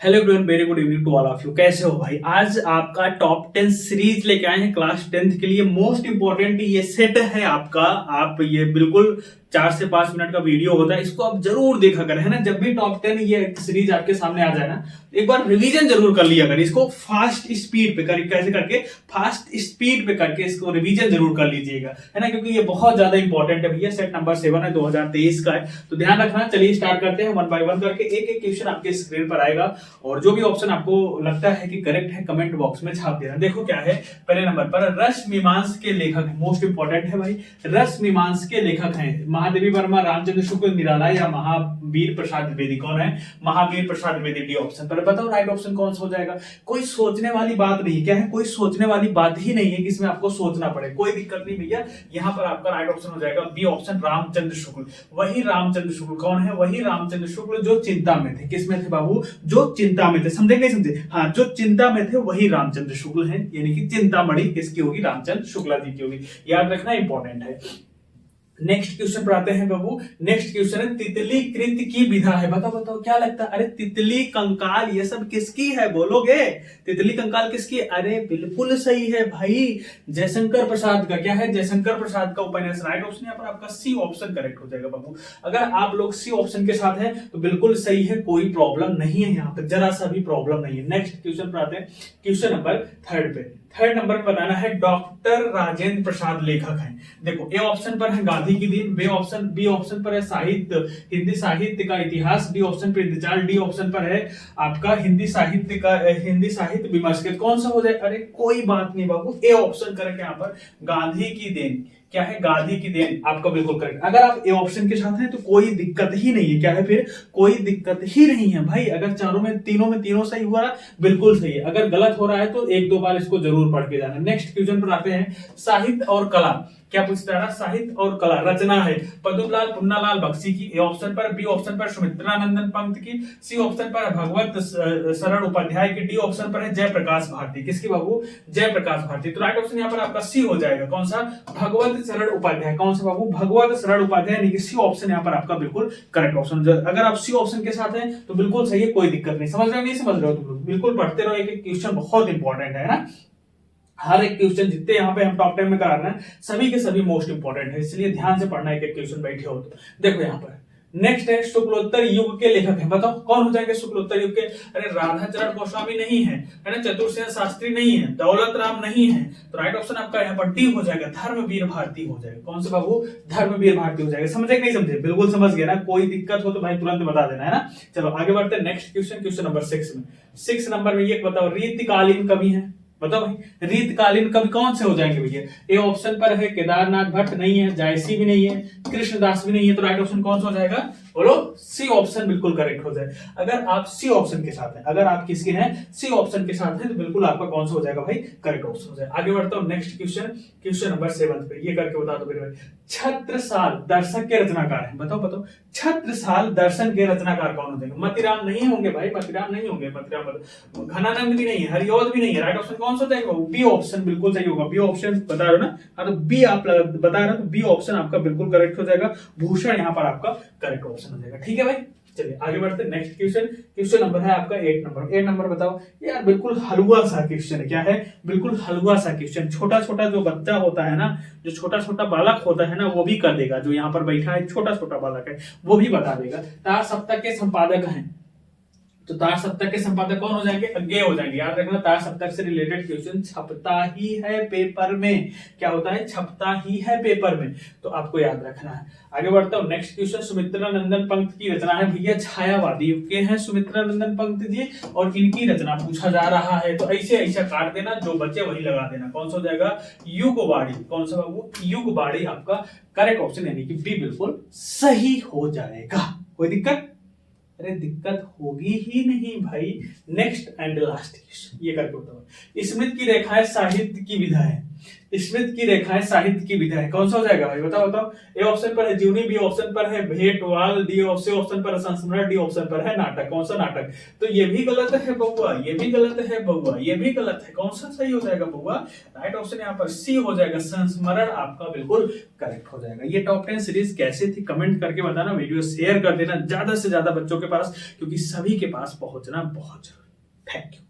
Hello everyone, very good evening to all of you. कैसे हो भाई? आज आपका टॉप 10 सीरीज लेके आए हैं क्लास 10th के लिए। मोस्ट इंपॉर्टेंट ये सेट है आपका। आप ये बिल्कुल 4 से 5 मिनट का वीडियो होता है, इसको आप जरूर देखा करें, है ना। जब भी टॉप 10 ये सीरीज आपके सामने आ जाए ना, एक बार रिवीजन जरूर कर लिया करें। इसको फास्ट स्पीड पे कैसे करके फास्ट स्पीड पे करके इसको रिवीजन जरूर कर लीजिएगा, है ना, क्योंकि ये बहुत ज्यादा इंपॉर्टेंट है भैया। सेट नंबर 7 है, 2023 का है, तो ध्यान रखना। चलिए स्टार्ट करते हैं। 1 बाय 1 करके एक एक क्वेश्चन आपके स्क्रीन पर आएगा और जो भी ऑप्शन आपको लगता है कि करेक्ट है कमेंट बॉक्स में छाप देना। देखो क्या है, पहले नंबर पर रस मीमांस के लेखक है। मोस्ट इंपॉर्टेंट है भाई, रस मीमांस के लेखक हैं महादेवी वर्मा, रामचंद्र शुक्ल, निराला या महावीर प्रसाद द्विवेदी। कौन है? महावीर प्रसाद द्विवेदी। डी ऑप्शन पर बताओ राइट ऑप्शन कौन सा हो जाएगा। कोई सोचने वाली बात नहीं, क्या है, कोई सोचने वाली बात ही नहीं है कि इसमें आपको सोचना पड़े, कोई दिक्कत नहीं भैया। यहाँ पर आपका राइट ऑप्शन हो जाएगा बी ऑप्शन, रामचंद्र शुक्ल। वही रामचंद्र शुक्ल। कौन है? वही रामचंद्र शुक्ल जो चिंता में थे। किसमें थे बाबू? जो चिंता में थे। समझे नहीं समझे? हाँ, जो चिंता में थे वही रामचंद्र शुक्ल हैं, यानी कि चिंतामणि किसकी होगी? रामचंद्र शुक्ला जी की होगी। याद रखना, इंपॉर्टेंट है। नेक्स्ट क्वेश्चन पर आते हैं बाबू। नेक्स्ट क्वेश्चन है तितली कृत की विधा है। बताओ बताओ क्या लगता है? अरे तितली कंकाल ये सब किसकी है? बोलोगे तितली कंकाल किसकी? अरे बिल्कुल सही है भाई, जयशंकर प्रसाद का। क्या है? जयशंकर प्रसाद का उपन्यास। राइट ऑप्शन यहाँ पर आपका सी ऑप्शन करेक्ट हो जाएगा बाबू। अगर आप लोग सी ऑप्शन के साथ हैं तो बिल्कुल सही है, कोई प्रॉब्लम नहीं है, यहाँ पर जरा सा भी प्रॉब्लम नहीं है। नेक्स्ट क्वेश्चन पर आते हैं, क्वेश्चन नंबर 3 पे। थर्ड नंबर पर बताना है डॉक्टर राजेंद्र प्रसाद लेखक हैं। देखो ए ऑप्शन पर है गांधी की दिन, बी ऑप्शन पर है साहित्य, हिंदी साहित्य का इतिहास, डी ऑप्शन पर इंतजार, डी ऑप्शन पर है आपका हिंदी साहित्य विमर्श। कौन सा हो जाए? अरे कोई बात नहीं बाबू, ए ऑप्शन करेंगे यहाँ पर गांधी की देन। क्या है? गांधी की देन आपका बिल्कुल करेक्ट। अगर आप ए ऑप्शन के साथ हैं तो कोई दिक्कत ही नहीं है। क्या है फिर? कोई दिक्कत ही नहीं है भाई। अगर तीनों सही हुआ, बिल्कुल सही है। अगर गलत हो रहा है तो एक दो बार इसको जरूर पढ़ के जाना। नेक्स्ट क्वेश्चन पर आते हैं, साहित्य और कला। क्या पूछता है? साहित्य और कला रचना है पद्मलाल पुन्नालाल बख्शी की, ए ऑप्शन पर, बी ऑप्शन पर सुमित्रानंदन पंत की, सी ऑप्शन पर भगवत शरण उपाध्याय की, डी ऑप्शन पर है जयप्रकाश भारती। किसकी बाबू? जयप्रकाश भारती। तो राइट ऑप्शन यहाँ पर आपका सी हो जाएगा। कौन सा? भगवत शरण उपाध्याय। कौन सा बाबू? भगवत शरण उपाध्याय, यानी कि सी ऑप्शन यहाँ पर आपका बिल्कुल करेक्ट ऑप्शन। अगर आप सी ऑप्शन के साथ हैं तो बिल्कुल सही है, कोई दिक्कत नहीं। समझ रहे हो नहीं समझ रहे हो? तुम लोग बिल्कुल पढ़ते रहो, एक क्वेश्चन बहुत इंपॉर्टेंट है ना। हर एक क्वेश्चन जितने यहाँ पे हम टॉप 10 में करा रहे हैं सभी के सभी मोस्ट इंपॉर्टेंट है, इसलिए ध्यान से पढ़ना। एक क्वेश्चन बैठे हो तो देखो यहाँ पर। नेक्स्ट है शुक्लोत्तर युग के लेखक हैं। बताओ कौन हो जाएंगे शुक्लोत्तर युग के? अरे राधाचरण गोस्वामी नहीं है, है ना, चतुर्सेन शास्त्री नहीं है, दौलत राम नहीं है, तो राइट ऑप्शन आपका यहाँ पर डी हो जाएगा, धर्मवीर भारती हो जाएगा। कौन से बाबू? धर्मवीर भारती हो जाएगा। समझे कि नहीं समझे? बिल्कुल समझ गया ना। कोई दिक्कत हो तो भाई तुरंत बता देना, है ना। चलो आगे बढ़ते हैं। नेक्स्ट क्वेश्चन, क्वेश्चन नंबर 6 में। 6 नंबर में ये बताओ रीतिकालीन कवि है। बताओ भाई रीतकालीन कवि कौन से हो जाएंगे भैया? ए ऑप्शन पर है केदारनाथ भट्ट नहीं है, जायसी भी नहीं है, कृष्णदास भी नहीं है, तो राइट ऑप्शन कौन सा हो जाएगा? बोलो सी ऑप्शन बिल्कुल करेक्ट हो जाए। अगर आप सी ऑप्शन के साथ हैं, अगर आप किसके हैं? सी ऑप्शन के साथ हैं, तो बिल्कुल आपका कौन सा हो जाएगा भाई? करेक्ट ऑप्शन हो जाए। आगे बढ़ता हूं। नेक्स्ट क्वेश्चन, क्वेश्चन नंबर 7 पे। ये करके बता दो मेरे भाई। छत्रसाल दर्शक के रचनाकार हैं। बताओ बताओ छत्रसाल दर्शन के रचनाकार कौन हो जाएंगे? मतिराम नहीं होंगे भाई, मतिराम नहीं होंगे। मतिराम घनानंद भी नहीं है, हरिऔध भी नहीं है। राइट ऑप्शन कौन सा हो जाएगा? बी ऑप्शन बिल्कुल सही होगा। बी ऑप्शन बता रहे हो ना? हाँ, तो बी आप बता रहे हो तो बी ऑप्शन आपका बिल्कुल करेक्ट हो जाएगा। भूषण यहाँ पर आपका करेक्ट ऑप्शन हो जाएगा। ठीक है भाई, चलिए आगे बढ़ते हैं। नेक्स्ट क्वेश्चन, क्वेश्चन नंबर है आपका 8 नंबर। 8 नंबर बताओ यार, बिल्कुल हलवा सा क्वेश्चन है। क्या है? बिल्कुल हलवा सा क्वेश्चन। छोटा छोटा जो बच्चा होता है ना, जो छोटा छोटा बालक होता है ना, वो भी कर देगा। जो यहाँ पर बैठा है छोटा छोटा बालक है, वो भी बता देगा। तार सप्ताह के संपादक हैं, तो तार सप्तक के संपादक कौन हो जाएंगे? अज्ञेय हो जाएंगे। याद रखना, तार सप्तक से रिलेटेड क्वेश्चन छपता ही है पेपर में। क्या होता है? छपता ही है पेपर में, तो आपको याद रखना है। आगे बढ़ता हूं। नेक्स्ट क्वेश्चन, सुमित्रानंदन पंत की रचना है भैया, छायावादी युग के हैं सुमित्रानंदन पंत जी, और इनकी रचना पूछा जा रहा है, तो ऐसे ऐसा काट देना, जो बचे वही लगा देना। कौन सा हो जाएगा? युगवाणी। कौन सा बाबू? युगवाणी आपका करेक्ट ऑप्शन, यानी कि बी बिल्कुल सही हो जाएगा। कोई दिक्कत? अरे दिक्कत होगी ही नहीं भाई। नेक्स्ट एंड लास्ट क्वेश्चन, ये करके बताओ। स्मृत की रेखाएं साहित्य की विधा है। स्मृत की रेखाएं साहित्य की विधा है। कौन सा हो जाएगा भाई, बताओ बताओ। ए ऑप्शन पर है जीवनी, बी ऑप्शन पर है भेंटवाल, डी ऑप्शन पर है संस्मरण, डी ऑप्शन पर है नाटक। कौन सा नाटक? तो ये भी गलत है बउआ, ये भी गलत है बउआ, ये भी गलत है। कौन सा सही हो जाएगा बउआ? राइट ऑप्शन यहाँ पर सी हो जाएगा, संस्मरण आपका बिल्कुल करेक्ट हो जाएगा। ये टॉप 10 सीरीज कैसी थी कमेंट करके बताना, वीडियो शेयर कर देना ज्यादा से ज्यादा बच्चों के पास, क्योंकि सभी के पास पहुंचना बहुत जरूरी। Thank you.